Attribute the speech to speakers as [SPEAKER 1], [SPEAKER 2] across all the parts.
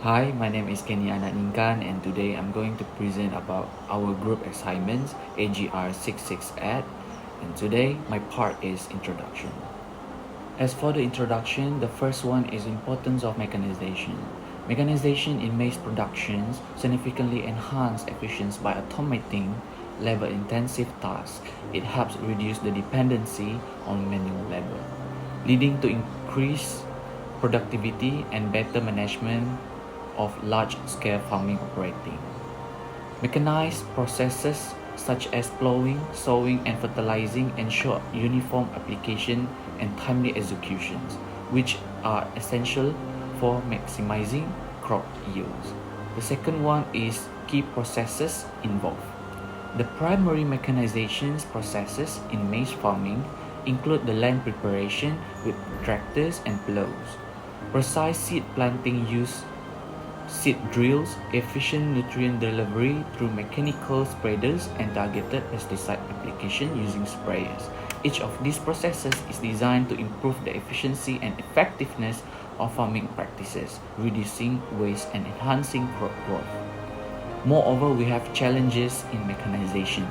[SPEAKER 1] Hi, my name is Kenny Ananingkan and today I'm going to present about our group assignments AGR 66 and today my part is introduction. As for the introduction, the first one is importance of mechanization. Mechanization in maize productions significantly enhance efficiency by automating labor-intensive tasks. It helps reduce the dependency on manual labor, leading to increased productivity and better management of large-scale farming operating. Mechanized processes such as plowing, sowing, and fertilizing ensure uniform application and timely executions, which are essential for maximizing crop yields. The second one is key processes involved. The primary mechanization processes in maize farming include the land preparation with tractors and plows, precise seed planting use, seed drills, efficient nutrient delivery through mechanical spreaders, and targeted pesticide application using sprayers. Each of these processes is designed to improve the efficiency and effectiveness of farming practices, reducing waste and enhancing crop growth. Moreover, we have challenges in mechanization.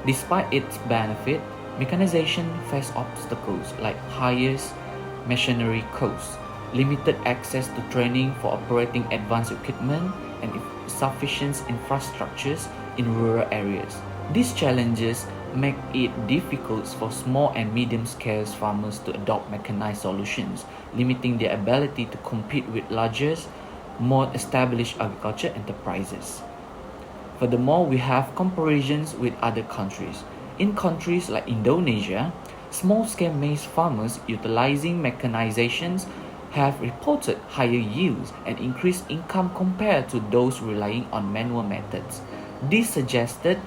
[SPEAKER 1] Despite its benefit, mechanization faces obstacles like highest machinery costs, limited access to training for operating advanced equipment, and insufficient infrastructures in rural areas. These challenges make it difficult for small and medium-scale farmers to adopt mechanized solutions, limiting their ability to compete with larger, more established agriculture enterprises. Furthermore, we have comparisons with other countries. In countries like Indonesia, small-scale maize farmers utilizing mechanizations have reported higher yields and increased income compared to those relying on manual methods. This suggested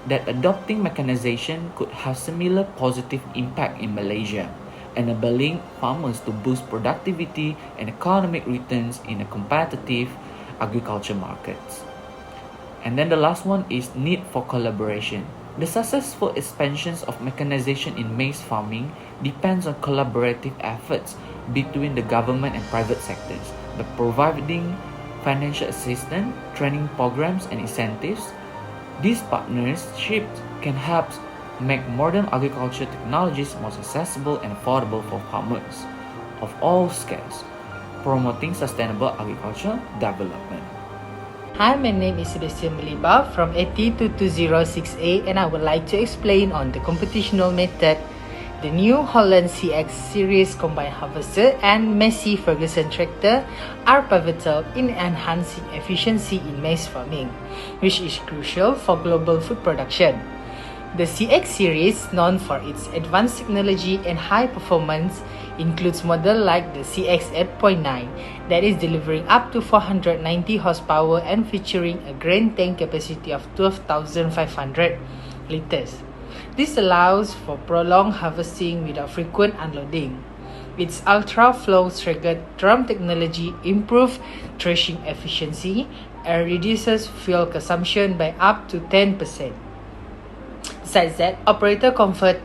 [SPEAKER 1] that adopting mechanization could have similar positive impact in Malaysia, enabling farmers to boost productivity and economic returns in a competitive agriculture markets. And then the last one is need for collaboration. The successful expansions of mechanization in maize farming depends on collaborative efforts between the government and private sectors. By providing financial assistance, training programs, and incentives, these partnerships can help make modern agriculture technologies more accessible and affordable for farmers of all scales, promoting sustainable agricultural development.
[SPEAKER 2] Hi, my name is Sebastian Meliba from 80206A and I would like to explain on the computational method, the New Holland CX series combine harvester and Massey Ferguson tractor are pivotal in enhancing efficiency in maize farming, which is crucial for global food production. The CX series, known for its advanced technology and high performance, includes models like the CX 8.9 that is delivering up to 490 horsepower and featuring a grain tank capacity of 12,500 liters. This allows for prolonged harvesting without frequent unloading. Its ultra-flow staggered drum technology improves threshing efficiency and reduces fuel consumption by up to 10%. Besides that, operator comfort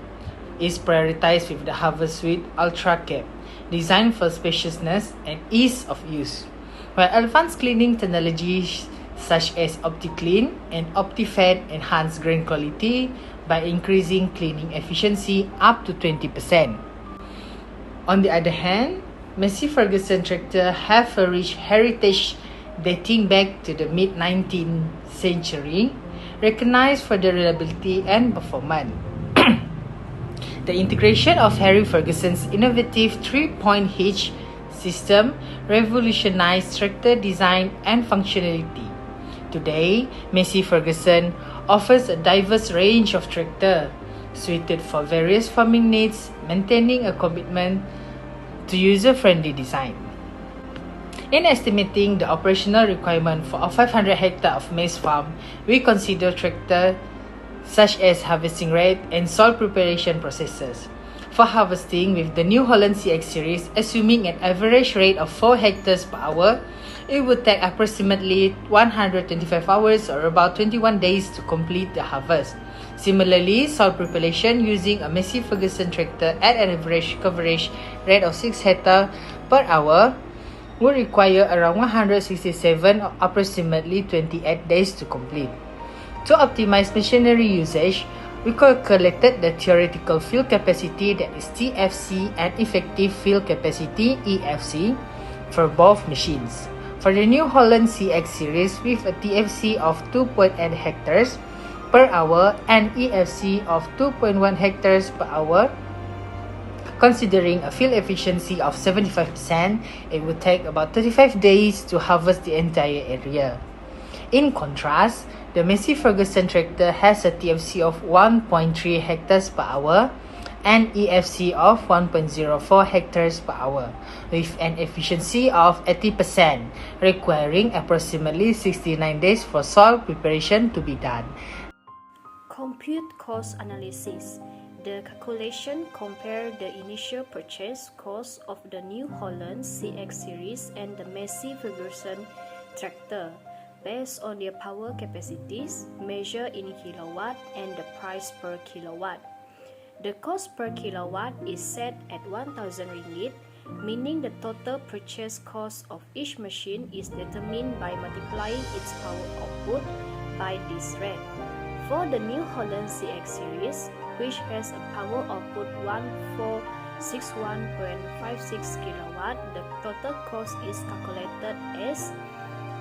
[SPEAKER 2] is prioritized with the Harvest Suite Ultra Cap, designed for spaciousness and ease of use, while advanced cleaning technologies such as OptiClean and OptiFed enhance grain quality by increasing cleaning efficiency up to 20%. On the other hand, Massey Ferguson tractor have a rich heritage dating back to the mid-19th century, recognized for their reliability and performance. The integration of Harry Ferguson's innovative 3-point hitch system revolutionized tractor design and functionality. Today, Massey Ferguson offers a diverse range of tractors suited for various farming needs, maintaining a commitment to user-friendly design. In estimating the operational requirement for a 500 hectare of maize farm, we consider tractors such as harvesting rate and soil preparation processes. For harvesting with the New Holland CX series, assuming an average rate of 4 hectares per hour, it would take approximately 125 hours or about 21 days to complete the harvest. Similarly, soil preparation using a Massey Ferguson tractor at an average coverage rate of 6 hectares per hour would require around 167 or approximately 28 days to complete. To optimize machinery usage, we calculated the theoretical field capacity, that is TFC, and effective field capacity, EFC, for both machines. For the New Holland CX series with a TFC of 2.8 hectares per hour and EFC of 2.1 hectares per hour, considering a field efficiency of 75%, it would take about 35 days to harvest the entire area. In contrast, the Massey Ferguson tractor has a TFC of 1.3 hectares per hour and EFC of 1.04 hectares per hour, with an efficiency of 80%, requiring approximately 69 days for soil preparation to be done.
[SPEAKER 3] Compute cost analysis. The calculation compared the initial purchase cost of the New Holland CX series and the Massey Ferguson tractor based on their power capacities measured in kilowatt and the price per kilowatt. The cost per kilowatt is set at 1,000 ringgit, meaning the total purchase cost of each machine is determined by multiplying its power output by this rate. For the New Holland CX series, which has a power output 1461.56 kilowatt, the total cost is calculated as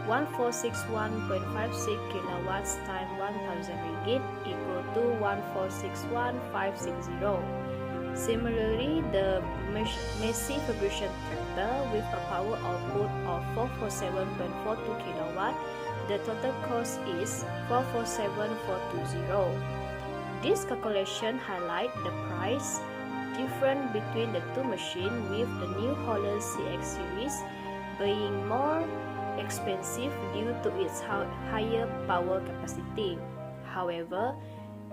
[SPEAKER 3] 1461.56 kilowatts times 1,000 ringgit equal to 1461,560. Similarly, the Massey Ferguson tractor with a power output of 447.42 kilowatt, the total cost is 447,420. This calculation highlights the price difference between the two machines, with the New Holland CX series being more expensive due to its higher power capacity. However,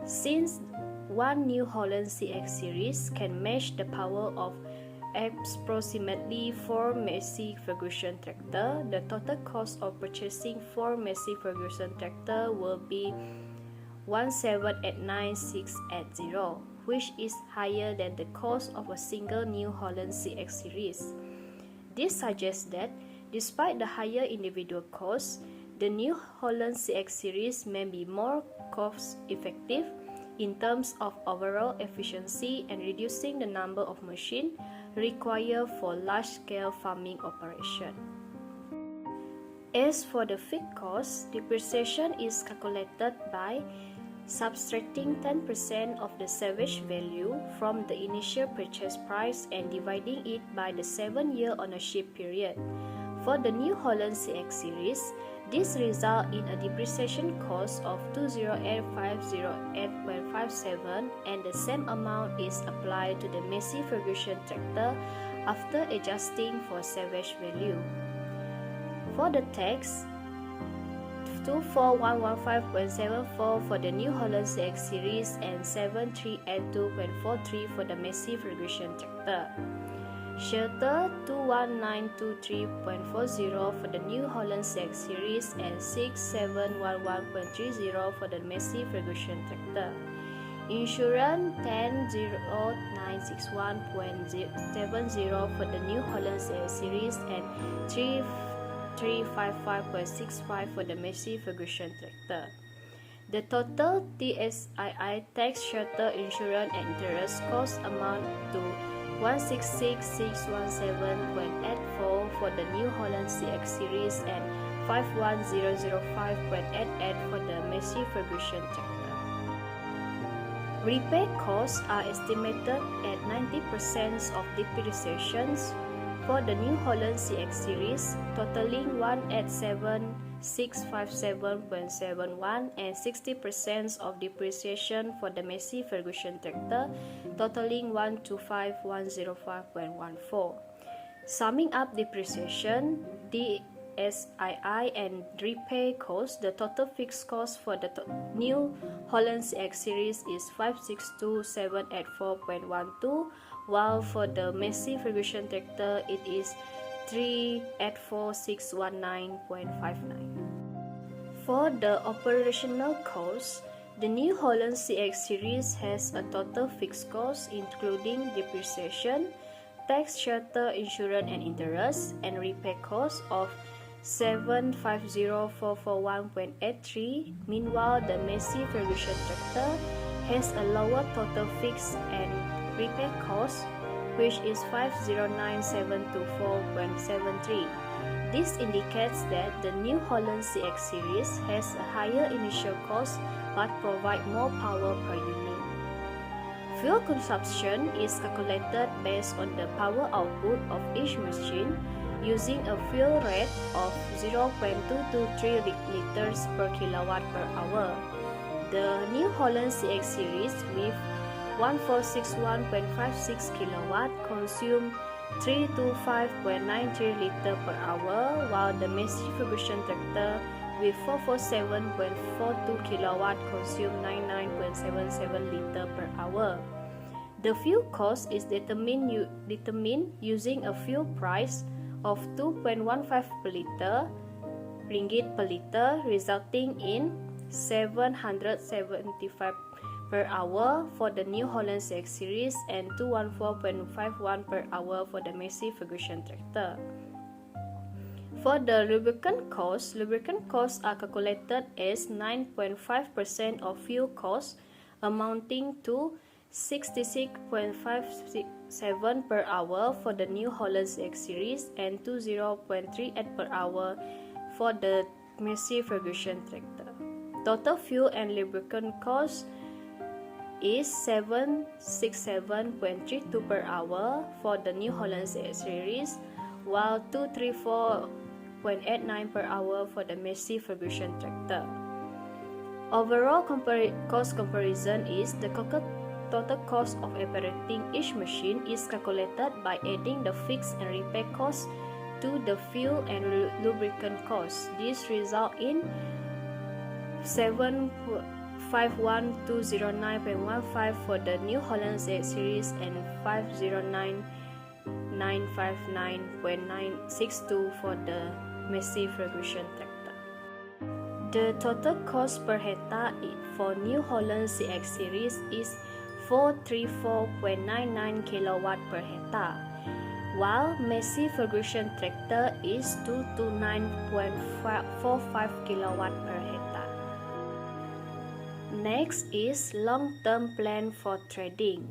[SPEAKER 3] since one New Holland CX series can match the power of approximately 4 Massey Ferguson tractor, the total cost of purchasing 4 Massey Ferguson tractor will be 1,789,680, which is higher than the cost of a single New Holland CX series. This suggests that despite the higher individual costs, the New Holland CX series may be more cost-effective in terms of overall efficiency and reducing the number of machines required for large-scale farming operation. As for the feed cost, depreciation is calculated by subtracting 10% of the salvage value from the initial purchase price and dividing it by the 7-year ownership period. For the New Holland CX series, this results in a depreciation cost of 208,508.57, and the same amount is applied to the Massey Ferguson tractor after adjusting for salvage value. For the tax, 24115.74 for the New Holland CX series and 7382.43 for the Massey Ferguson tractor. Shelter 21923.40 for the New Holland CX series and 6711.30 for the Massey Ferguson tractor. Insurance 100961.70 for the New Holland CX series and 3355.65 for the Massey Ferguson tractor. The total TSII tax, shelter, insurance and interest cost amount to 166,617.84 for the New Holland CX series and 51005.88 for the Massey Ferguson tractor. Repair costs are estimated at 90% of depreciations for the New Holland CX series, totaling 187,657.71 and 60% of depreciation for the Massey Ferguson tractor, totaling 125,105.14. Summing up depreciation, DSII and repair costs, the total fixed cost for the New Holland CX series is 562,784.12, while for the Massey Ferguson tractor it is 384,619.59. For the operational costs, the New Holland CX series has a total fixed cost including depreciation, tax, shelter, insurance and interest, and repair cost of 750,441.83. Meanwhile, the Maize Ferguson tractor has a lower total fixed and repair cost, which is 509,724.73. This indicates that the New Holland CX series has a higher initial cost but provide more power per unit. Fuel consumption is calculated based on the power output of each machine using a fuel rate of 0.223 liters per kilowatt per hour. The New Holland CX series with 1461.56 kilowatt consume 325.93 liter per hour, while the Maize Ferguson tractor with 447.42 kilowatt consume 99.77 liter per hour. The fuel cost is determined using a fuel price of 2.15 per liter, ringgit per liter, resulting in 775 per hour for the New Holland CX series and 214.51 per hour for the Maize Ferguson tractor. For the lubricant costs are calculated as 9.5% of fuel costs, amounting to 66.57 per hour for the New Holland CX series and 20.38 per hour for the Maize Ferguson tractor. Total fuel and lubricant cost is 767.32 per hour for the New Holland CX series, while 234.89 per hour for the Maize Ferguson tractor. Overall cost comparison is the total cost of operating each machine is calculated by adding the fixed and repair costs to the fuel and lubricant costs. This results in 751,209.15 for the New Holland CX series and 509,959.962 for the Maize Ferguson tractor. The total cost per hectare for New Holland CX series is 434.99 kilowatt per hectare, while Maize Ferguson tractor is 229.45 kilowatt per hectare. Next is long-term plan for trading.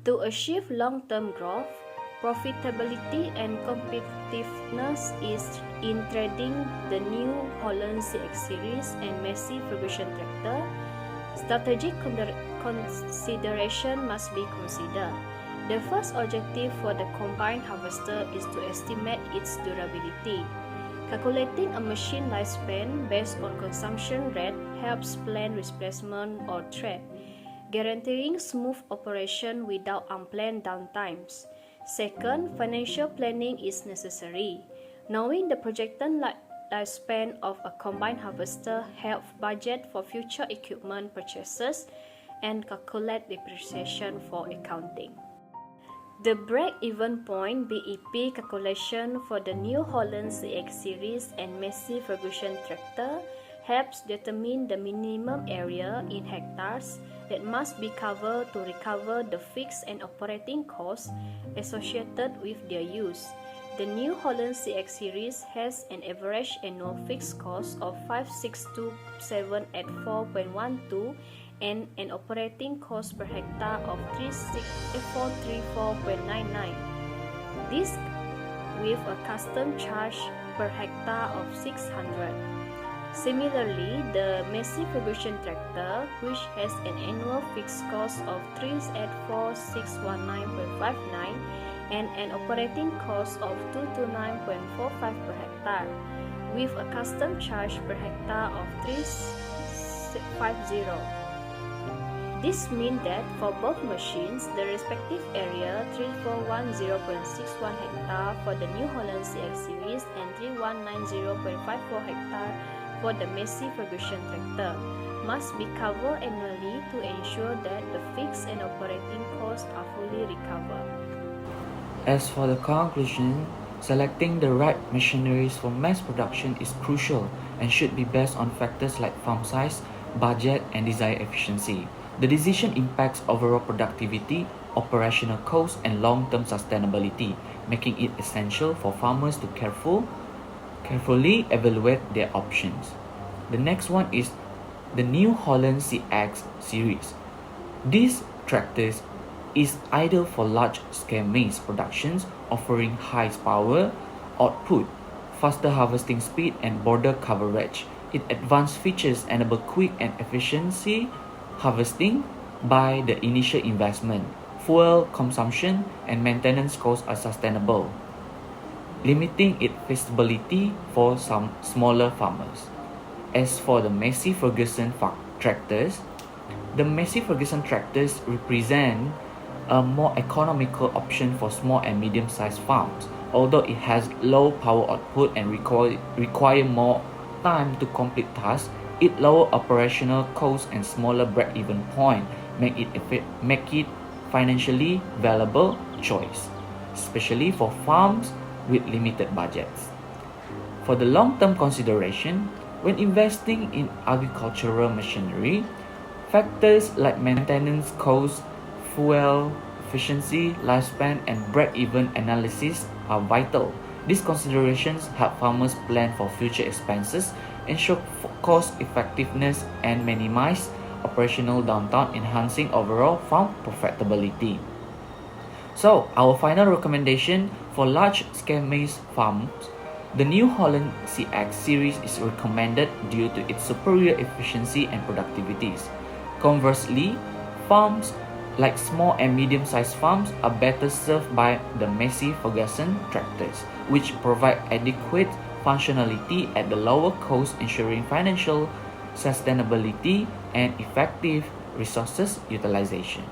[SPEAKER 3] To achieve long-term growth, profitability and competitiveness is in trading the New Holland CX series and Maize Ferguson tractor. Strategic consideration must be considered. The first objective for the combine harvester is to estimate its durability. Calculating a machine lifespan based on consumption rate helps plan replacement or trade, guaranteeing smooth operation without unplanned downtimes. Second, financial planning is necessary. Knowing the projected lifespan of a combine harvester helps budget for future equipment purchases and calculate depreciation for accounting. The break-even point (BEP) calculation for the New Holland CX series and Maize Ferguson tractor helps determine the minimum area in hectares that must be covered to recover the fixed and operating costs associated with their use. The New Holland CX series has an average annual fixed cost of 5,627 and an operating cost per hectare of 434.99. This with a custom charge per hectare of 600. Similarly, the Maize Ferguson tractor, which has an annual fixed cost of 384,619.59 and an operating cost of 229.45 per hectare, with a custom charge per hectare of 350. This means that for both machines, the respective area 3410.61 hectare for the New Holland CX series and 3190.54 hectare for the Maize Ferguson tractor must be covered annually to ensure that the fixed and operating costs are fully recovered.
[SPEAKER 1] As for the conclusion, selecting the right machineries for mass production is crucial and should be based on factors like farm size, budget, and desired efficiency. The decision impacts overall productivity, operational costs, and long-term sustainability, making it essential for farmers to carefully evaluate their options. The next one is the New Holland CX series. These tractors is ideal for large-scale maize productions, offering high power output, faster harvesting speed, and border coverage. Its advanced features enable quick and efficiency harvesting by the initial investment. Fuel consumption and maintenance costs are sustainable, limiting its feasibility for some smaller farmers. As for the Massey Ferguson tractors, the Massey Ferguson tractors represent a more economical option for small and medium-sized farms. Although it has low power output and require more time to complete tasks, its lower operational costs and smaller break-even point make it financially valuable choice, especially for farms with limited budgets. For the long-term consideration, when investing in agricultural machinery, factors like maintenance costs, fuel efficiency, lifespan, and break-even analysis are vital. These considerations help farmers plan for future expenses, ensure cost effectiveness, and minimize operational downtime, enhancing overall farm profitability. So, our final recommendation for large-scale maize farms, the New Holland CX series is recommended due to its superior efficiency and productivities. Conversely, farms like small and medium-sized farms are better served by the Massey Ferguson tractors, which provide adequate functionality at the lower cost, ensuring financial sustainability and effective resources utilization.